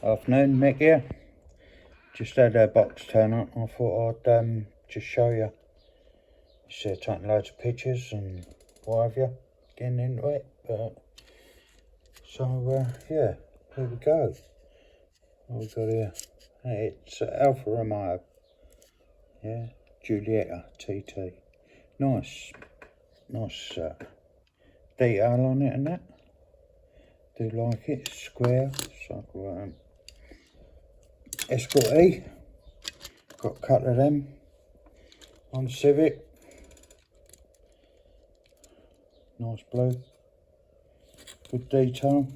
Afternoon, Mick here. Just had a box turn up. I thought I'd just show you. Just taking loads of pictures and what have you, getting into it. But so yeah, here we go. What we've got here? It's Alfa Romeo. Yeah, Giulietta TT. Nice detail on it and that. Do like it. Square. So Escort E. Got a couple of them on Civic. Nice blue. Good detail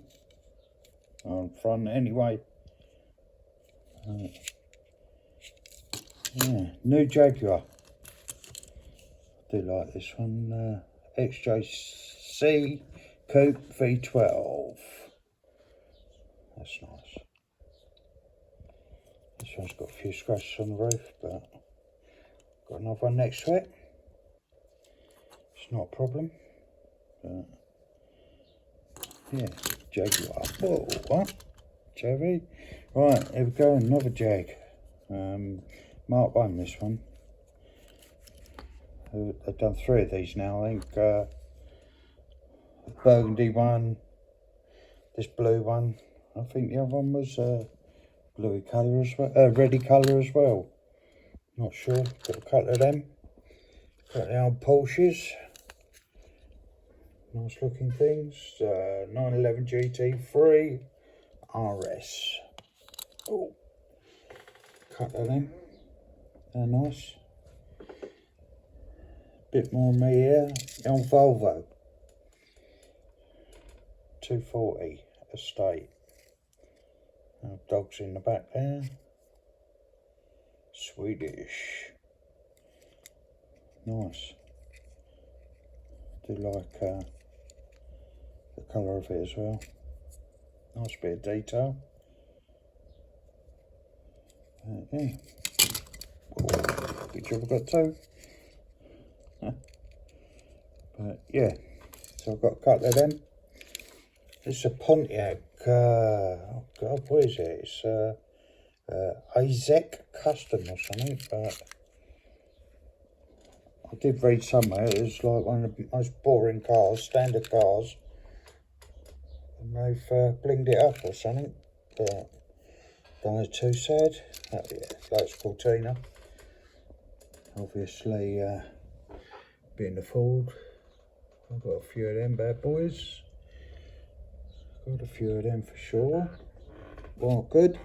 on front anyway. Yeah, new Jaguar. I do like this one. XJC Coupe V12. That's nice. This one's got a few scratches on the roof, but got another one next to it. It's not a problem. But yeah, Jaguar. Whoa, what? Chevy? Right, here we go, another Jag. Mark 1, this one. They've done 3 of these now, I think. Burgundy one, this blue one. I think the other one was bluey colour as well, reddy colour as well. Not sure. Got a couple of them. Got the old Porsches. Nice looking things. 911 GT3 RS. Oh, couple of them. They're nice. Bit more me here. The old Volvo 240 estate. Dogs in the back there. Swedish. Nice. Do like the colour of it as well. Nice bit of detail. Yeah. Oh, good job I got 2. But yeah, so I've got a couple of them. It's a Pontiac. Oh God, what is it? It's AZEC Custom or something. But I did read somewhere it was like one of the most boring cars, standard cars, and they've blinged it up or something. But don't know, too sad. Oh yeah, Lotus Cortina. Obviously, being the Ford, I've got a few of them bad boys. Got a few of them for sure. Well, good.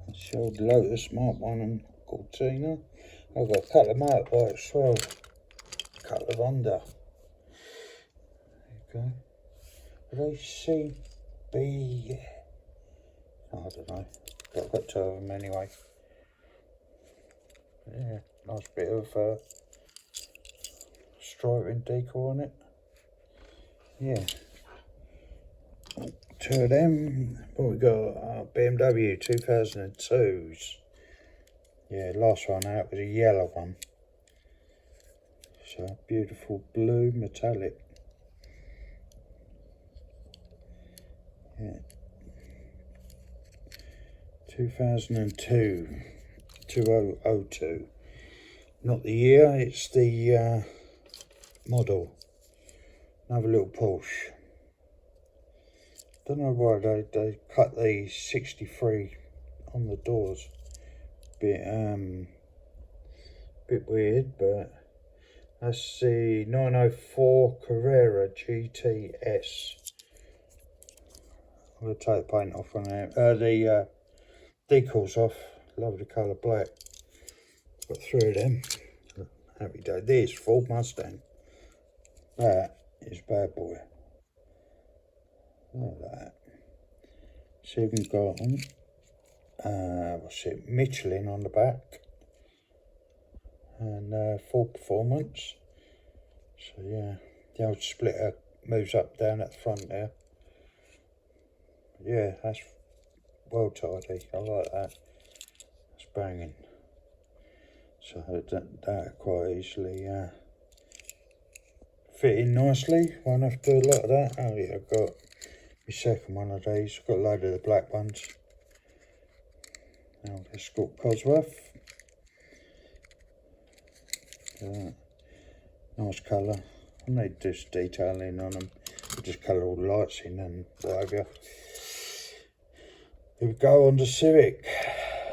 I showed Lotus, Mark 1 and Cortina. I've got a couple of motorbikes as well. A couple of Honda. There you go. Are they CB? Oh, I don't know. But I've got 2 of them anyway. Yeah, nice bit of striping decor on it. Yeah. 2 of them. What we got? BMW 2002s. Yeah, last one out was a yellow one. So beautiful blue metallic. Yeah. 2002. 2002. Not the year, it's the model. Another little Porsche. Don't know why they cut the 63 on the doors. Bit weird, but that's the 904 Carrera GTS. I'm gonna take the paint off on there. The decals off. Lovely colour black. Got 3 of them. Happy day. This Ford Mustang. That is bad boy. Look at that. So we've got what's it, Michelin on the back, and full performance. So yeah, the old splitter moves up down at the front there. Yeah, that's well tidy. I like that. It's banging. So that quite easily fit in nicely. Won't have to do a lot of that. Oh yeah, I've got my second one of these. I've got a load of the black ones. Now let's got Cosworth. Nice colour. I need just detailing on them. I'll just colour all the lights in and whatever. Here we go on the Civic.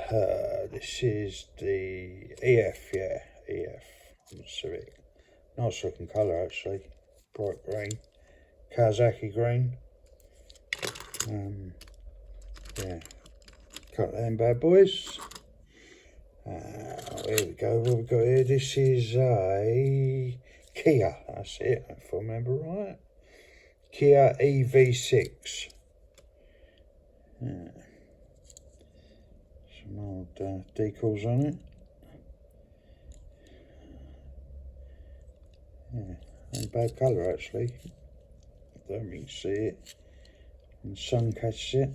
This is the EF, yeah, EF on the Civic. Nice looking colour actually. Bright green. Kawasaki green. Yeah. Cut them bad boys. Here we go. What we got here? This is a Kia. That's it, if I remember right. Kia EV6. Yeah. Some old decals on it. Yeah, ain't bad colour actually. I don't really see it. And the sun catches it.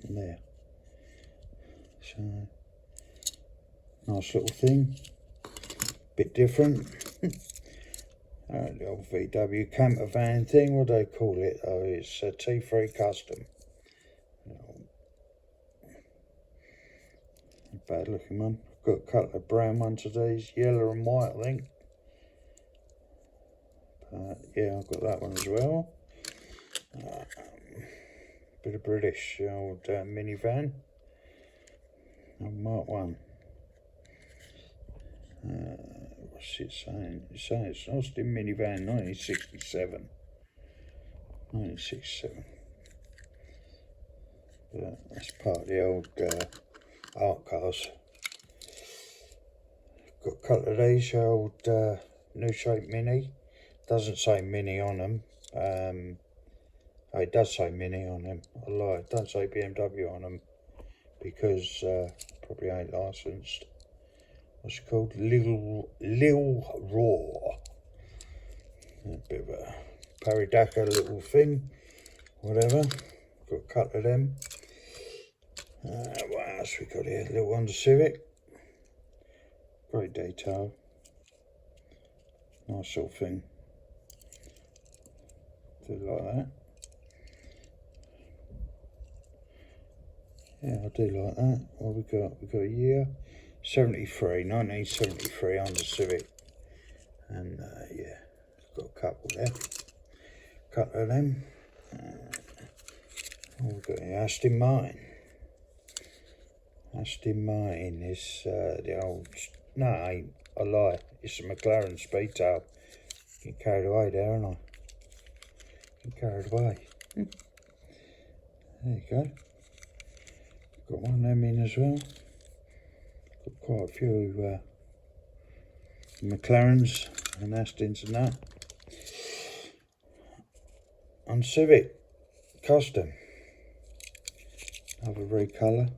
And there. So, nice little thing. Bit different. The old VW camper van thing. What do they call it though? It's a T3 Custom. Bad looking one. I've got a couple of brown ones of these, yellow and white I think. Yeah, I've got that one as well. Bit of British old minivan. Mark 1. What's it saying? It's saying it's Austin minivan 1967. 1967. But that's part of the old art cars. Got a couple of these old new shape Mini. Doesn't say Mini on them. Oh, it does say Mini on them. I lie, it doesn't say BMW on them because probably ain't licensed. What's it called? Lil Raw. A bit of a Paridaka little thing. Whatever. Got a couple of them. What else we got here? Little Honda Civic. Great detail. Nice little thing. Do it like that. Yeah, I do like that. What we got? We got a year 73, 1973 Honda Civic. And yeah, got a couple there. Couple of them. What we got here? Aston Martin. Aston Martin is the old, no, I lie, it's a McLaren Speedtail. Get carried away there, aren't I? Get carried away. There you go. Got one of them in as well. Got quite a few McLarens and Astons and that. On Civic Custom. Another recolour.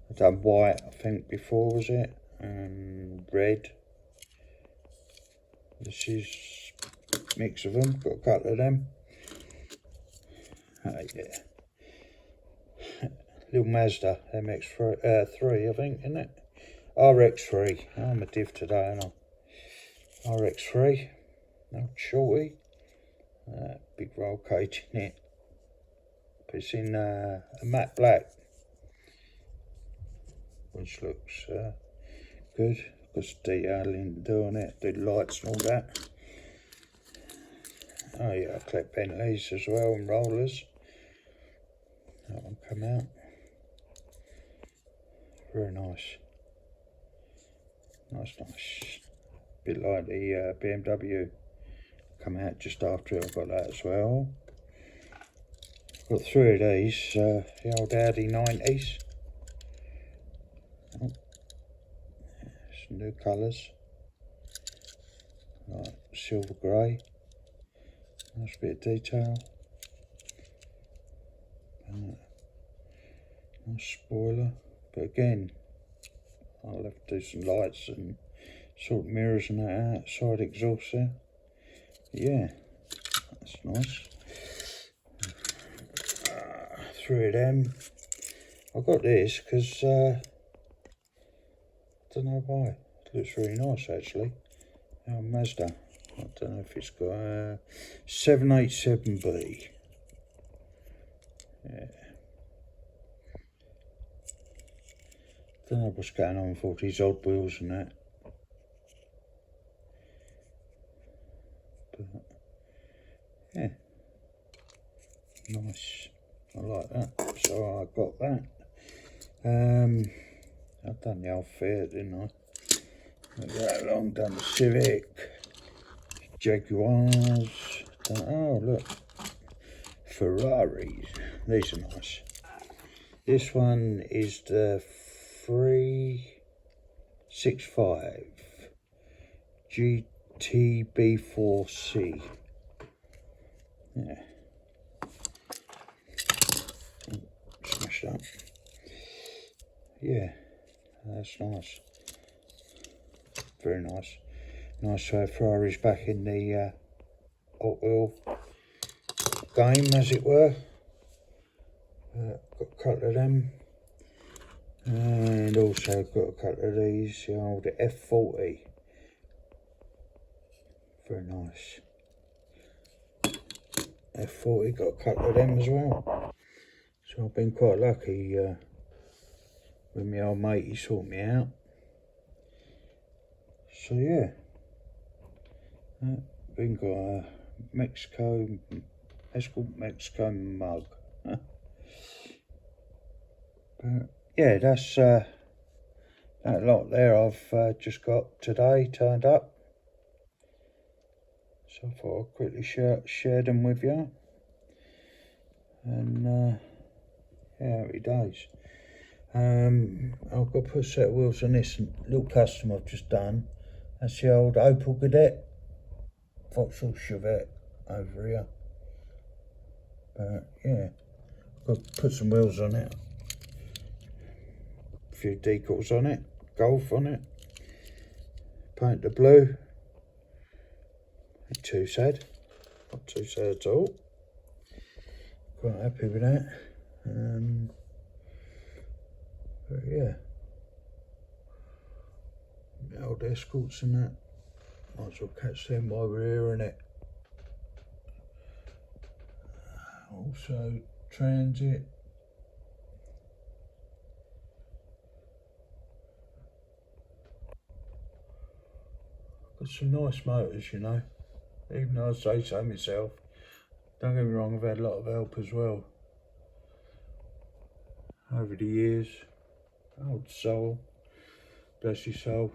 I've done white, I think, before, was it? And red. This is a mix of them. Got a couple of them. Yeah. Little Mazda MX-3, I think, isn't it? RX-3. Oh, I'm a div today, aren't I? RX-3. Old shorty. Big roll cage in it. But it's in a matte black. Which looks good. Got some detailing to do on it, do the lights and all that. Oh yeah, I collect Bentleys as well and rollers. That one come out. Very nice. Nice. Bit like the BMW. Come out just after it. I've got that as well. Got 3 of these. The old Audi 90s. Oh. Some new colours. Like silver grey. Nice bit of detail. Nice spoiler. But again, I'll have to do some lights and sort mirrors and that out. Side exhaust there. Yeah, that's nice. 3 of them. I got this because I don't know why. It looks really nice actually. Mazda. I don't know if it's got 787B. Yeah. Don't know what's going on with all these odd wheels and that. But, yeah. Nice. I like that. So I got that. I've done the old Fiat, didn't I? Not that long, done the Civic, Jaguars, oh look, Ferraris, these are nice. This one is the 365 GTB4C. Yeah. Smashed up. Yeah, that's nice. Very nice. Nice to have Ferraris back in the Hot Wheel game, as it were. Got a couple of them. And also got a couple of these, the old F40. Very nice. F40, got a couple of them as well. So I've been quite lucky with my old mate, he sorted me out. So yeah, been got a Mexico, Escort Mexico mug. But yeah, that's that lot there I've just got today turned up. So I thought I'd quickly share them with you. And yeah, happy days. I've got to put a set of wheels on this little custom I've just done. That's the old Opel Kadett, Vauxhall Chevette over here. But yeah, got to put some wheels on it. A few decals on it, Golf on it. Paint the blue. Not too sad. Not too sad at all. Quite happy with that. But yeah, the old Escorts and that, might as well catch them while we're here, innit? Also Transit. Got some nice motors, you know, even though I say so myself. Don't get me wrong, I've had a lot of help as well over the years. Old soul, bless his soul,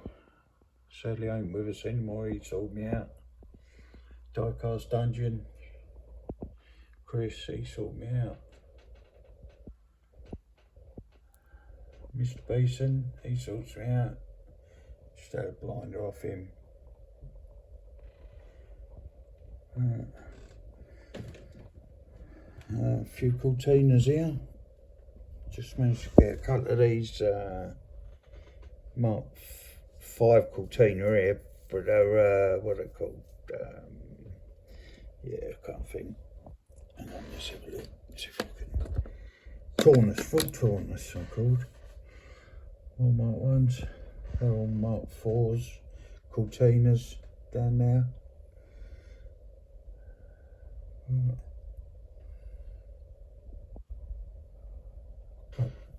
sadly ain't with us anymore. He sold me out. Diecast Dungeon, Chris, he sorted me out. Mr. Beeson, he sorts me out. Just had a blinder off him. A few Cortinas here. Just managed to get a couple of these Mark 5 Cortina here, but they're what are they called? Yeah, I can't think. Hang on, let's have a look. See if I can. Taunus, full Taunus, I'm called. All Mark 1s. They're all Mark 4s. Cortinas down there.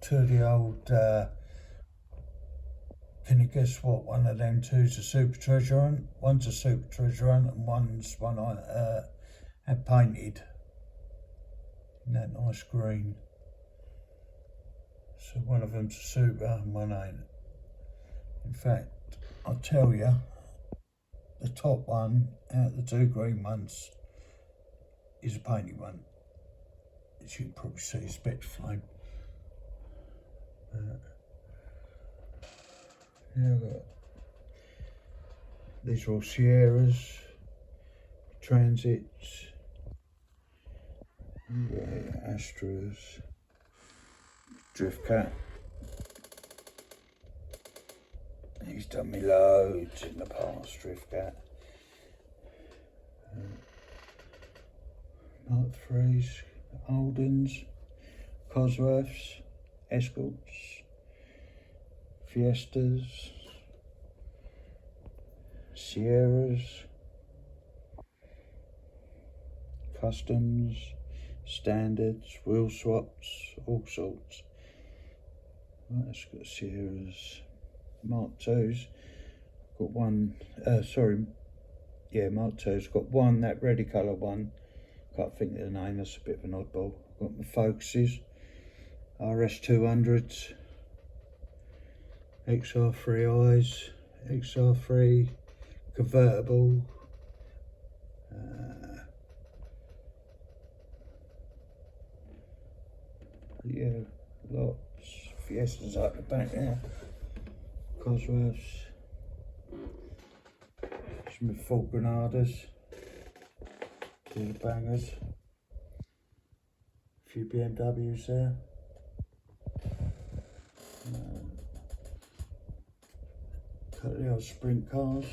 To the old, can you guess what one of them two's a Super Treasure Hunt? One's a Super Treasure Hunt and one's one I had painted in that nice green. So one of them's a Super and one ain't. In fact, I'll tell you, the top one out of the two green ones is a painted one. As you can probably see, it's spectre flame. Yeah, these are all Sierras, Transits, yeah, Astras, Drift Cat. He's done me loads in the past, Drift Cat. Mark 3s, Aldens, Cosworths, Escorts, Fiestas, Sierras, Customs, standards, wheel swaps, all sorts. Right, it's got Sierras, Mark II's. Got one, Mark II's got one, that reddy colour one. Can't think of the name, that's a bit of an oddball. Got my Focuses, RS200s, XR3Is, XR3, convertible. Yeah, lots. Fiestas up the back there. Cosworths. Some Ford Granadas. Two bangers. A few BMWs there. Couple of the old sprint cars.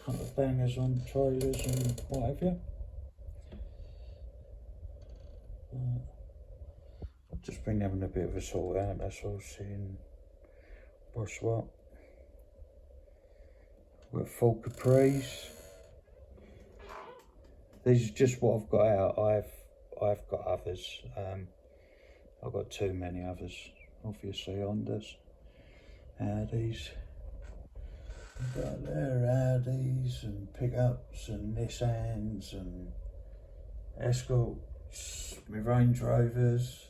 Couple of bangers on trailers and what have you. I've just been having a bit of a sort out, that's all, seeing what's what. We've got full Capris. These are just what I've got out. I've got others. I've got too many others. Obviously Hondas, Audis. I've got there Audis and pickups and Nissans and Escorts, my Range Rovers,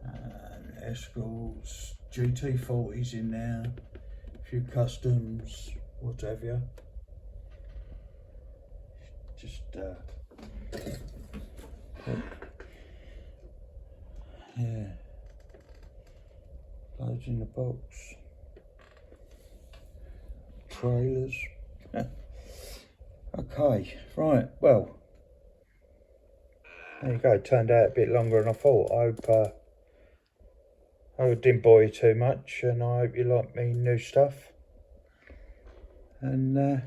and Escorts, GT40s in there, a few customs, whatever. Just yeah, loads in the box, trailers. Okay, right, well, there you go, turned out a bit longer than I thought. I hope it didn't bore you too much, and I hope you like me new stuff and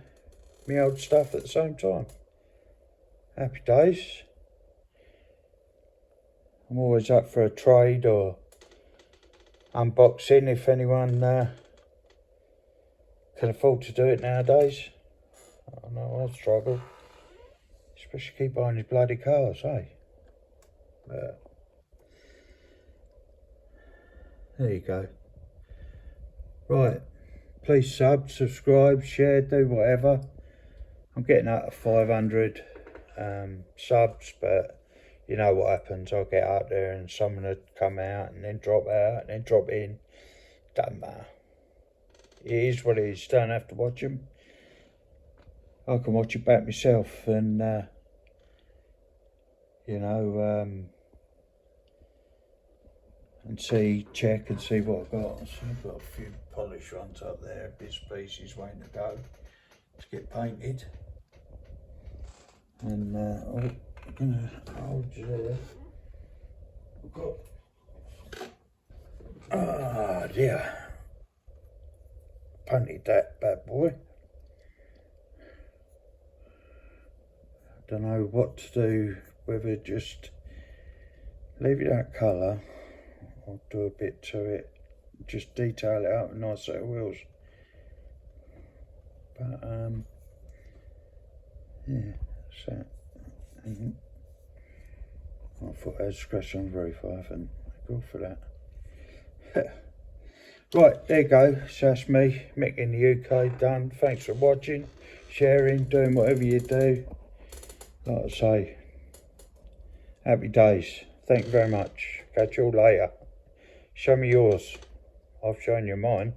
me old stuff at the same time. Happy days. I'm always up for a trade or unboxing if anyone can afford to do it nowadays. I know I struggle, especially keep buying these bloody cars, eh? But there you go. Right, please subscribe, share, do whatever. I'm getting out of 500 subs, but you know what happens. I'll get out there and someone would come out and then drop out and then drop in. Doesn't matter. It is what it is. Don't have to watch them. I can watch it back myself and you know, and check and see what I've got. So I've got a few polished ones up there, bits and pieces waiting to go to get painted. And I'm gonna hold you there. I've got, dear, painted that bad boy. Don't know what to do, whether just leave it that colour or do a bit to it, just detail it out with a nice set of wheels. But yeah, so I thought I had scratched on very far, I haven't. Go for that. Right, there you go. So that's me, Mick in the UK, done. Thanks for watching, sharing, doing whatever you do. Like I say, happy days. Thank you very much. Catch you all later. Show me yours. I've shown you mine.